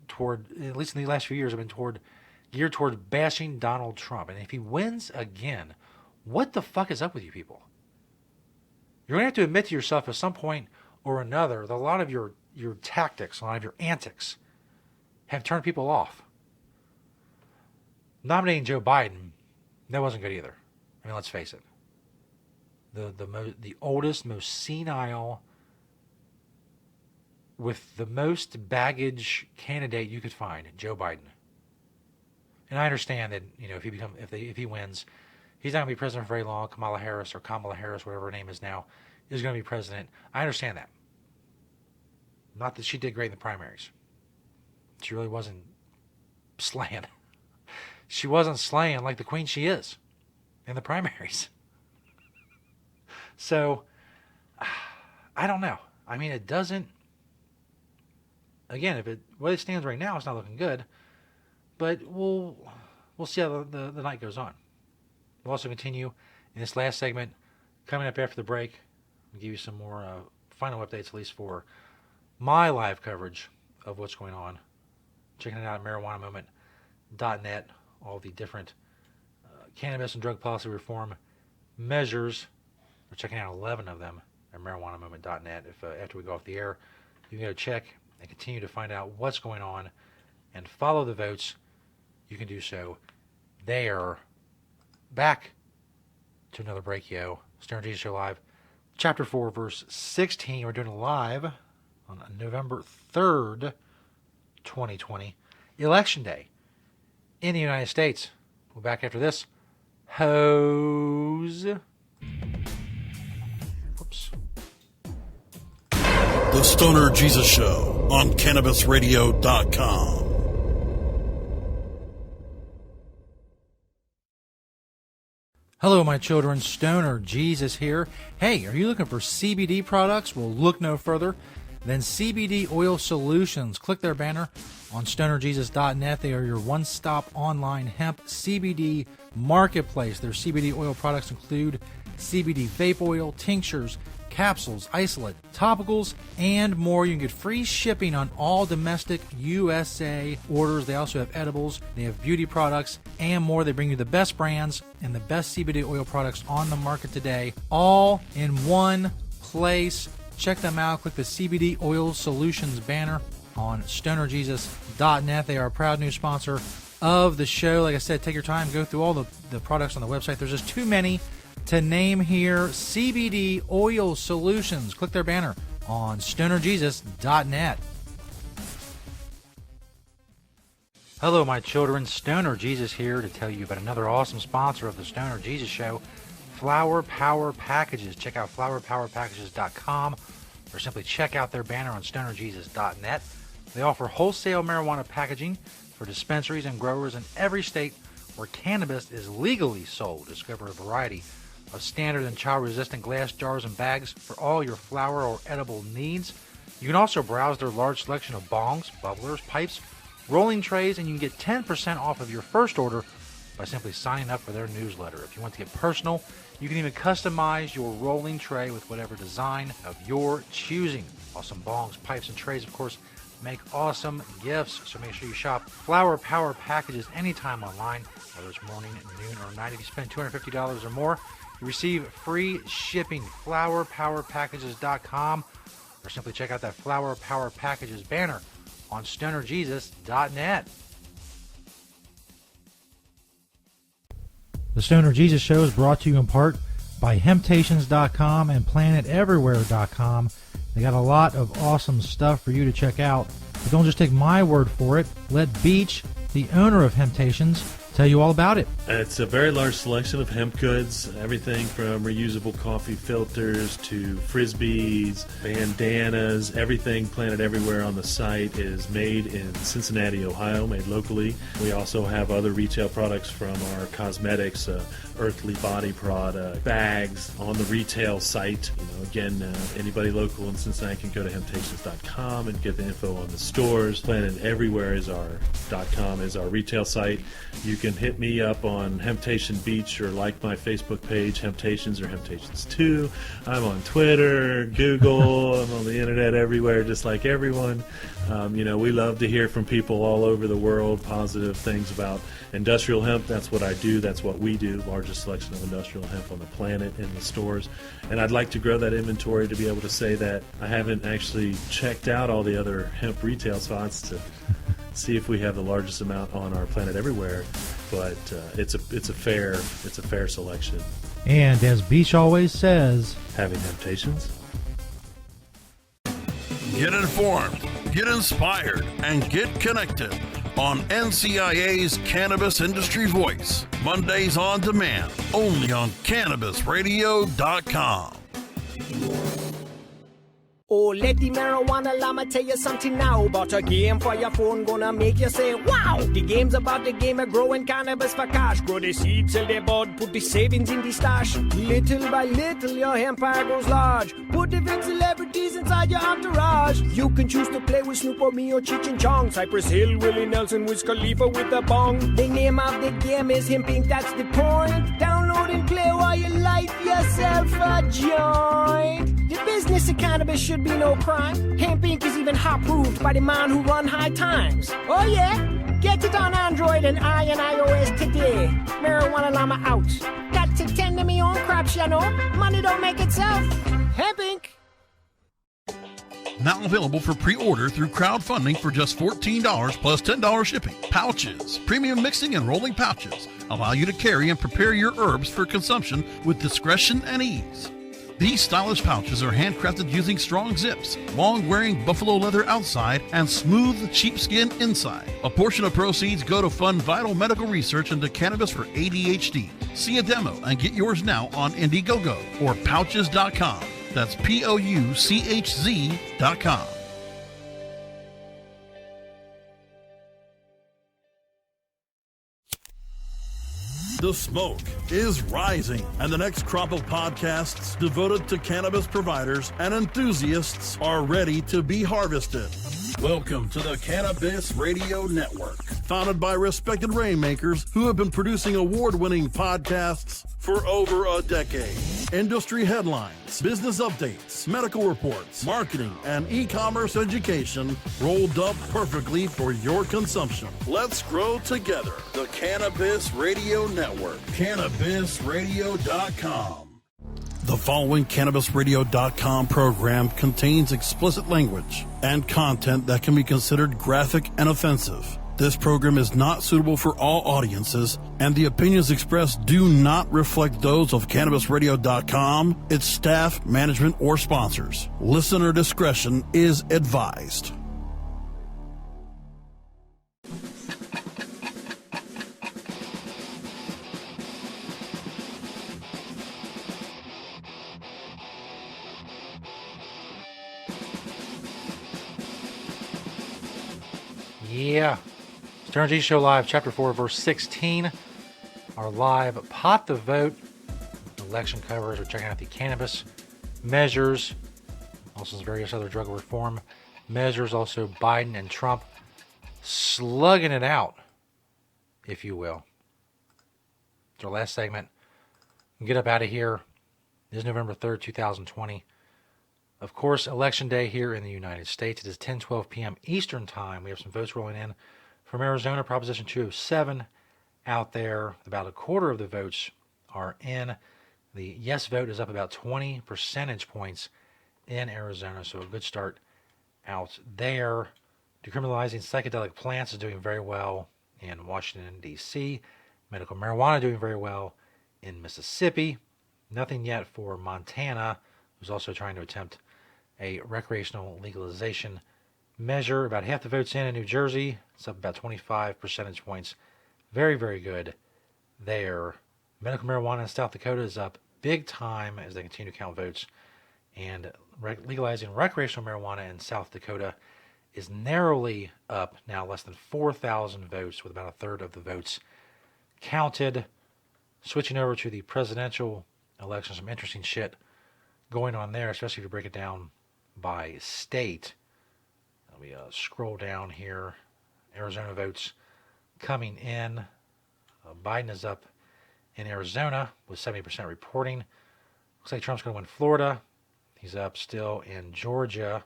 toward, at least in the last few years, have been geared toward bashing Donald Trump. And if he wins again, what the fuck is up with you people? You're going to have to admit to yourself at some point or another that a lot of your tactics, a lot of your antics have turned people off. Nominating Joe Biden, that wasn't good either. I mean, let's face it. The oldest, most senile, with the most baggage candidate you could find, Joe Biden. And I understand that, if he wins, he's not going to be president for very long. Kamala Harris, whatever her name is now, is going to be president. I understand that. Not that she did great in the primaries. She really wasn't slaying. She wasn't slaying like the queen she is in the primaries. So, I don't know. I mean, it doesn't... Again, where it stands right now, it's not looking good. But we'll see how the night goes on. We'll also continue in this last segment. Coming up after the break, I'll give you some more final updates, at least for my live coverage of what's going on. Checking it out at marijuanamovement.net. All the different cannabis and drug policy reform measures. We're checking out 11 of them at marijuanamovement.net. If after we go off the air, you can go check and continue to find out what's going on and follow the votes. You can do so there. Back to another break, yo. Stoner Jesus Show Live. Chapter 4, verse 16. We're doing it live on November 3rd, 2020. Election Day in the United States. We'll be back after this. Hose. Whoops. The Stoner Jesus Show on CannabisRadio.com. Hello, my children. Stoner Jesus here. Hey, are you looking for CBD products? Well, look no further than CBD Oil Solutions. Click their banner on stonerjesus.net. They are your one-stop online hemp CBD marketplace. Their CBD oil products include CBD vape oil, tinctures, capsules, isolate, topicals, and more. You can get free shipping on all domestic USA orders. They also have edibles, they have beauty products, and more. They bring you the best brands and the best CBD oil products on the market today, all in one place. Check them out. Click the CBD Oil Solutions banner on stonerjesus.net. They are a proud new sponsor of the show. Like I said, take your time, go through all the products on the website. There's just too many to name here. CBD Oil Solutions. Click their banner on stonerjesus.net. Hello, my children. Stoner Jesus here to tell you about another awesome sponsor of the Stoner Jesus Show, Flower Power Packages. Check out flowerpowerpackages.com or simply check out their banner on stonerjesus.net. They offer wholesale marijuana packaging for dispensaries and growers in every state where cannabis is legally sold. Discover a variety of standard and child-resistant glass jars and bags for all your flower or edible needs. You can also browse their large selection of bongs, bubblers, pipes, rolling trays, and you can get 10% off of your first order by simply signing up for their newsletter. If you want to get personal, you can even customize your rolling tray with whatever design of your choosing. Awesome bongs, pipes, and trays, of course, make awesome gifts. So make sure you shop Flower Power Packages anytime online, whether it's morning, noon, or night. If you spend $250 or more, you receive free shipping. FlowerPowerPackages.com, or simply check out that Flower Power Packages banner on StonerJesus.net. The Stoner Jesus Show is brought to you in part by Hemptations.com and PlanetEverywhere.com. They got a lot of awesome stuff for you to check out. But don't just take my word for it. Let Beach, the owner of Hemptations, tell you all about it. It's a very large selection of hemp goods, everything from reusable coffee filters to frisbees, bandanas, everything Planet Everywhere on the site is made in Cincinnati, Ohio, made locally. We also have other retail products from our cosmetics, Earthly Body product, bags on the retail site. Again, anybody local in Cincinnati can go to Hemptations.com and get the info on the stores. Planet Everywhere is .com is our retail site. You can hit me up on Hemptation Beach or like my Facebook page, Hemptations or Hemptations 2. I'm on Twitter, Google, I'm on the internet everywhere, just like everyone. We love to hear from people all over the world, positive things about industrial hemp. That's what I do. That's what we do. Largest selection of industrial hemp on the planet in the stores. And I'd like to grow that inventory to be able to say that I haven't actually checked out all the other hemp retail spots to see if we have the largest amount on our Planet Everywhere. But it's a fair selection. And as Beach always says, having Hemptations. Get informed, get inspired, and get connected on NCIA's Cannabis Industry Voice. Mondays on demand, only on CannabisRadio.com. Oh, let the marijuana llama tell you something now about a game for your phone gonna make you say, wow! The game's about the game of growing cannabis for cash. Grow the seeds, sell the bud, put the savings in the stash. Little by little, your empire grows large. Put the big celebrities inside your entourage. You can choose to play with Snoop or me or Cheech and Chong, Cypress Hill, Willie Nelson, Wiz Khalifa with a bong. The name of the game is Hemp Inc., that's the point. Download and play while you light yourself a joint. The business of cannabis should be no crime. Hemp Inc. is even hot-proofed by the man who run High Times. Oh yeah? Get it on Android and iOS today. Marijuana Llama out. Got to tend to me own crops, you know. Money don't make itself. Hemp Inc. Now available for pre-order through crowdfunding for just $14 plus $10 shipping. Pouches, premium mixing and rolling pouches, allow you to carry and prepare your herbs for consumption with discretion and ease. These stylish pouches are handcrafted using strong zips, long-wearing buffalo leather outside, and smooth sheepskin inside. A portion of proceeds go to fund vital medical research into cannabis for ADHD. See a demo and get yours now on Indiegogo or Pouches.com. That's POUCHZ.com. The smoke is rising, and the next crop of podcasts devoted to cannabis providers and enthusiasts are ready to be harvested. Welcome to the Cannabis Radio Network, founded by respected rainmakers who have been producing award-winning podcasts for over a decade. Industry headlines, business updates, medical reports, marketing, and e-commerce education rolled up perfectly for your consumption. Let's grow together. The Cannabis Radio Network. CannabisRadio.com. The following CannabisRadio.com program contains explicit language and content that can be considered graphic and offensive. This program is not suitable for all audiences, and the opinions expressed do not reflect those of CannabisRadio.com, its staff, management, or sponsors. Listener discretion is advised. Yeah. Stoner Jesus Show Live, Chapter 4, Verse 16. Our live Pot the Vote election coverage. We're checking out the cannabis measures, also various other drug reform measures, also Biden and Trump slugging it out, if you will. It's our last segment. Get up out of here. It is November 3rd, 2020. Of course, Election Day here in the United States. It is 10:12 p.m. Eastern Time. We have some votes rolling in from Arizona, Proposition 207 out there. About a quarter of the votes are in. The yes vote is up about 20 percentage points in Arizona, so a good start out there. Decriminalizing psychedelic plants is doing very well in Washington, D.C. Medical marijuana doing very well in Mississippi. Nothing yet for Montana, who's also trying to attempt a recreational legalization measure. About half the votes in New Jersey. It's up about 25 percentage points. Very, very good there. Medical marijuana in South Dakota is up big time as they continue to count votes. And legalizing recreational marijuana in South Dakota is narrowly up now, less than 4,000 votes, with about a third of the votes counted. Switching over to the presidential election, some interesting shit going on there, especially if you break it down by state. Let me scroll down here. Arizona votes coming in. Biden is up in Arizona with 70% reporting. Looks like Trump's going to win Florida. He's up still in Georgia.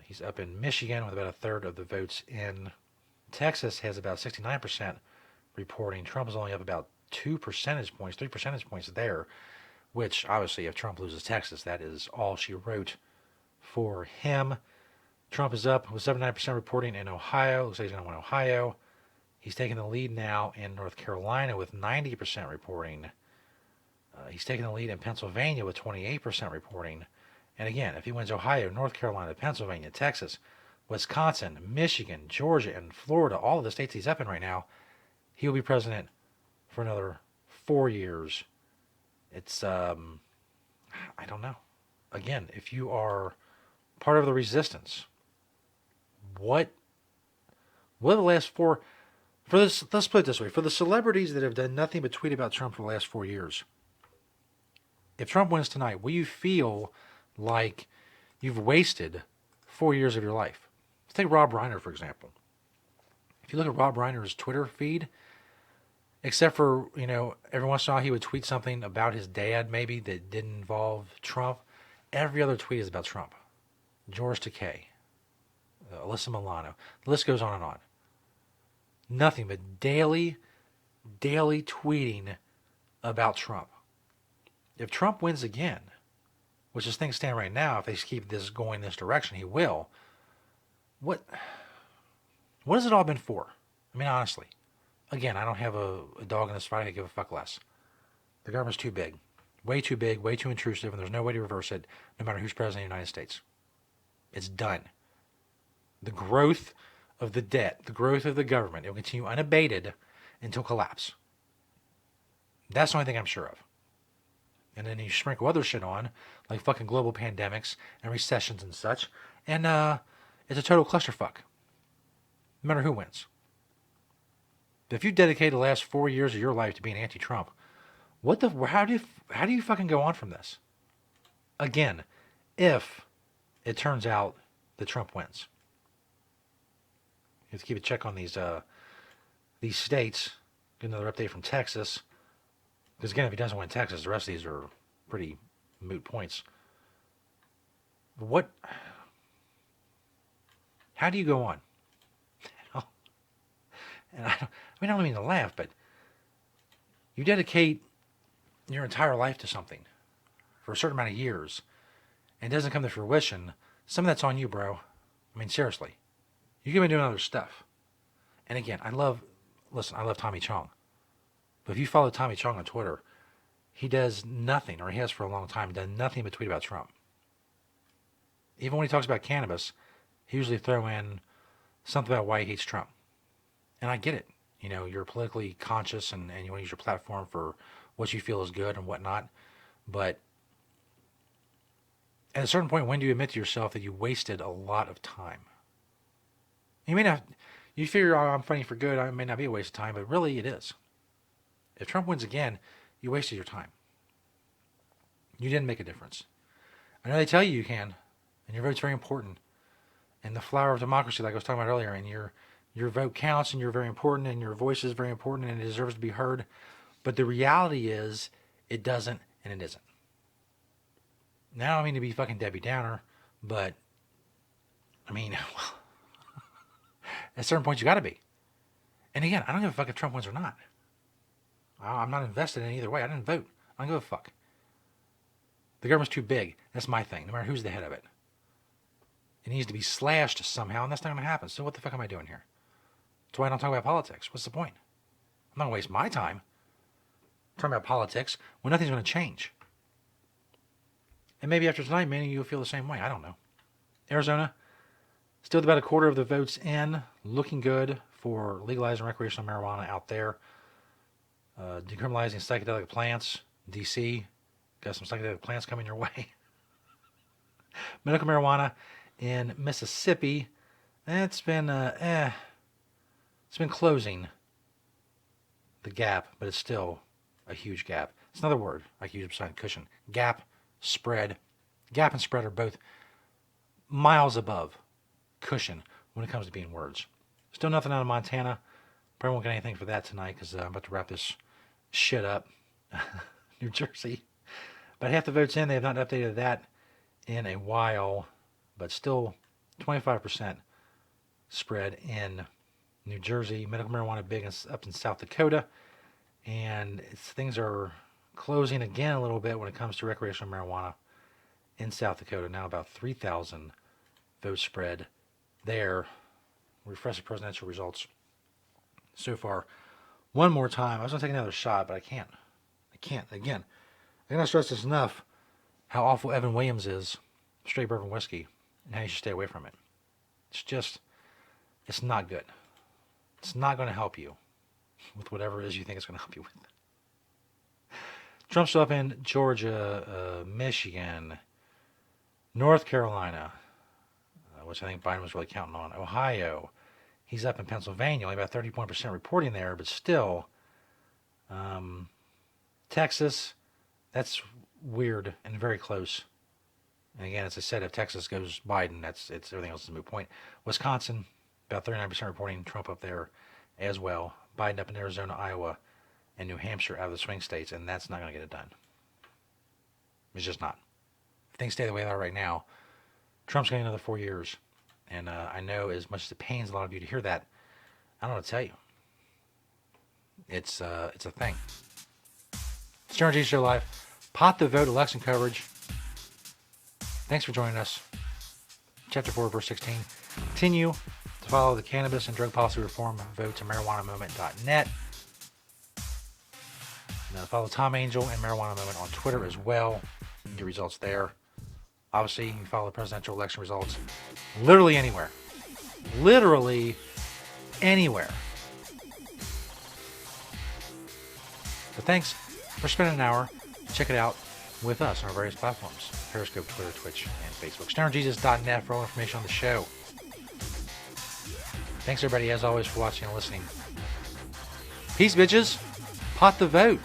He's up in Michigan with about a third of the votes in. Texas has about 69% reporting. Trump is only up about 2 percentage points, 3 percentage points there, which obviously if Trump loses Texas, that is all she wrote for him. Trump is up with 79% reporting in Ohio. Looks like he's going to win Ohio. He's taking the lead now in North Carolina with 90% reporting. He's taking the lead in Pennsylvania with 28% reporting. And again, if he wins Ohio, North Carolina, Pennsylvania, Texas, Wisconsin, Michigan, Georgia, and Florida, all of the states he's up in right now, he'll be president for another 4 years. It's, I don't know. Again, if you are part of the resistance, what the last four, let's put it this way, for the celebrities that have done nothing but tweet about Trump for the last 4 years, if Trump wins tonight, will you feel like you've wasted 4 years of your life? Let's take Rob Reiner, for example. If you look at Rob Reiner's Twitter feed, except for, every once in a while he would tweet something about his dad maybe that didn't involve Trump, every other tweet is about Trump. George Takei, Alyssa Milano, the list goes on and on. Nothing but daily tweeting about Trump. If Trump wins again, which as things stand right now, if they keep this going this direction, he will. What has it all been for? I mean, honestly. Again, I don't have a dog in this fight. I give a fuck less. The government's too big, way too intrusive, and there's no way to reverse it, no matter who's president of the United States. It's done. The growth of the debt, the growth of the government, it will continue unabated until collapse. That's the only thing I'm sure of. And then you sprinkle other shit on, like fucking global pandemics and recessions and such, and it's a total clusterfuck. No matter who wins. But if you dedicate the last 4 years of your life to being anti-Trump, how do you fucking go on from this? Again, if it turns out that Trump wins, you have to keep a check on these states. Get another update from Texas. Because again, if he doesn't win Texas, the rest of these are pretty moot points. How do you go on? And I don't mean to laugh, but you dedicate your entire life to something for a certain amount of years, and it doesn't come to fruition. Some of that's on you, bro. I mean, seriously. You can be doing other stuff. And again, I love Tommy Chong. But if you follow Tommy Chong on Twitter, he does nothing, or he has for a long time, done nothing but tweet about Trump. Even when he talks about cannabis, he usually throw in something about why he hates Trump. And I get it. You're politically conscious and you want to use your platform for what you feel is good and whatnot. But at a certain point, when do you admit to yourself that you wasted a lot of time? You may not, you figure, I'm fighting for good, I may not be a waste of time, but really it is. If Trump wins again, you wasted your time. You didn't make a difference. I know they tell you can, and your vote's very important. And the flower of democracy, like I was talking about earlier, and your vote counts, and you're very important, and your voice is very important, and it deserves to be heard. But the reality is, it doesn't and it isn't. Now, I don't mean to be fucking Debbie Downer, but, I mean, at certain points you got to be. And again, I don't give a fuck if Trump wins or not. I'm not invested in either way. I didn't vote. I don't give a fuck. The government's too big. That's my thing, no matter who's the head of it. It needs to be slashed somehow, and that's not going to happen. So what the fuck am I doing here? That's why I don't talk about politics. What's the point? I'm not going to waste my time talking about politics when nothing's going to change. And maybe after tonight, many of you will feel the same way. I don't know. Arizona, still about a quarter of the votes in. Looking good for legalizing recreational marijuana out there. Decriminalizing psychedelic plants. D.C., got some psychedelic plants coming your way. Medical marijuana in Mississippi. It's been it's been closing the gap, but it's still a huge gap. It's another word I can use beside cushion. Gap, spread. Gap and spread are both miles above cushion when it comes to being words. Still nothing out of Montana. Probably won't get anything for that tonight because I'm about to wrap this shit up. New Jersey. But half the votes in, they have not updated that in a while. But still 25% spread in New Jersey. Medical marijuana big up in South Dakota. And things are closing again a little bit when it comes to recreational marijuana in South Dakota. Now about 3,000 votes spread there. Refresh the presidential results so far. One more time. I was going to take another shot, but I can't. Again, I cannot stress this enough how awful Evan Williams is. Straight bourbon whiskey. And how you should stay away from it. It's not good. It's not going to help you with whatever it is you think it's going to help you with. Trump's up in Georgia, Michigan, North Carolina, which I think Biden was really counting on, Ohio. He's up in Pennsylvania, only about 30% reporting there, but still. Texas, that's weird and very close. And again, as I said, if Texas goes Biden, it's everything else is a moot point. Wisconsin, about 39% reporting Trump up there as well. Biden up in Arizona, Iowa, and New Hampshire out of the swing states, and that's not going to get it done. It's just not. If things stay the way they are right now, Trump's getting another 4 years. And I know as much as it pains a lot of you to hear that, I don't know what to tell you. It's a thing. Stern G Show Live. Pot the Vote election coverage. Thanks for joining us. Chapter 4, verse 16. Continue to follow the Cannabis and Drug Policy Reform Vote to MarijuanaMovement.net. Now follow Tom Angel and Marijuana Moment on Twitter as well. You can get results there. Obviously, you can follow the presidential election results literally anywhere. Literally anywhere. But thanks for spending an hour. Check it out with us on our various platforms. Periscope, Twitter, Twitch, and Facebook. StonerJesus.net for all information on the show. Thanks everybody, as always, for watching and listening. Peace, bitches. Pot the vote.